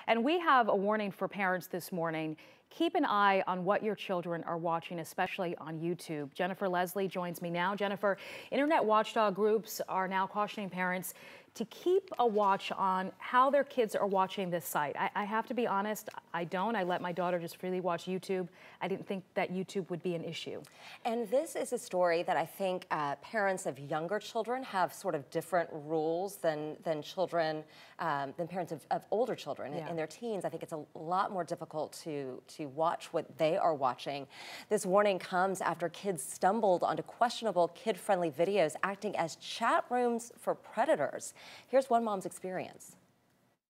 And we have a warning for parents this morning. Keep an eye on what your children are watching, especially on YouTube. Jennifer Leslie joins me now. Jennifer, internet watchdog groups are now cautioning parents to keep a watch on how their kids are watching this site. I have to be honest, I don't. I let my daughter just freely watch YouTube. I didn't think that YouTube would be an issue. And this is a story that I think parents of younger children have sort of different rules than parents of older children. Yeah. In their teens, I think it's a lot more difficult to watch what they are watching. This warning comes after kids stumbled onto questionable kid-friendly videos acting as chat rooms for predators. Here's one mom's experience.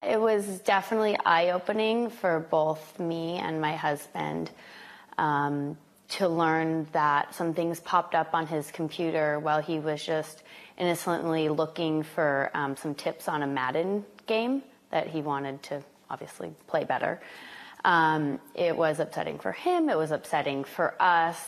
It was definitely eye-opening for both me and my husband to learn that some things popped up on his computer while he was just innocently looking for some tips on a Madden game that he wanted to obviously play better. It was upsetting for him. It was upsetting for us.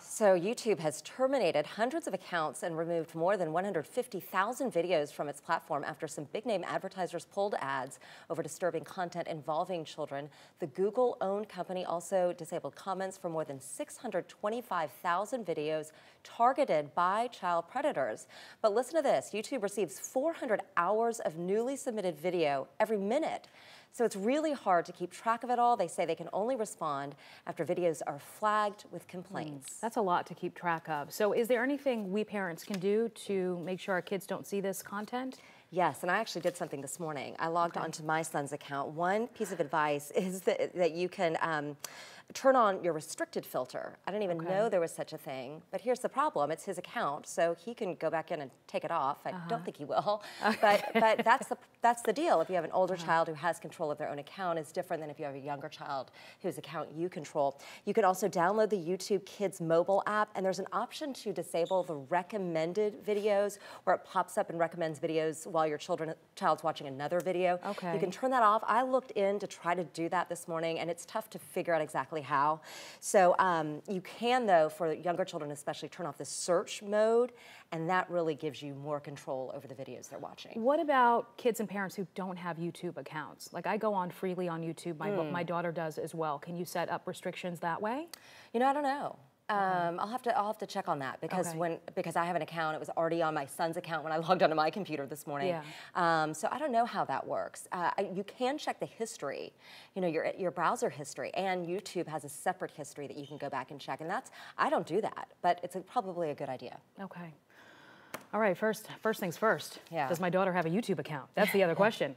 So YouTube has terminated hundreds of accounts and removed more than 150,000 videos from its platform after some big-name advertisers pulled ads over disturbing content involving children. The Google-owned company also disabled comments for more than 625,000 videos targeted by child predators. But listen to this, YouTube receives 400 hours of newly submitted video every minute. So it's really hard to keep track of it all. They say they can only respond after videos are flagged with complaints. That's a lot to keep track of. So is there anything we parents can do to make sure our kids don't see this content? Yes, and I actually did something this morning. I logged onto my son's account. One piece of advice is that you can turn on your restricted filter. I didn't even know there was such a thing, but here's the problem. It's his account, so he can go back in and take it off. I don't think he will, but that's the deal. If you have an older child who has control of their own account, it's different than if you have a younger child whose account you control. You can also download the YouTube Kids mobile app, and there's an option to disable the recommended videos, where it pops up and recommends videos while your child's watching another video. You can turn that off. I looked in to try to do that this morning, and it's tough to figure out exactly how. So you can, though, for younger children especially, turn off the search mode, and that really gives you more control over the videos they're watching. What about kids and parents who don't have YouTube accounts? Like, I go on freely on YouTube, my daughter does as well. Can you set up restrictions that way? You know, I don't know. I'll have to check on that because because I have an account, it was already on my son's account when I logged onto my computer this morning. So I don't know how that works. You can check the history, you know, your browser history, and YouTube has a separate history that you can go back and check. And I don't do that, but it's probably a good idea. Okay. All right. First things first. Does my daughter have a YouTube account? That's the other question.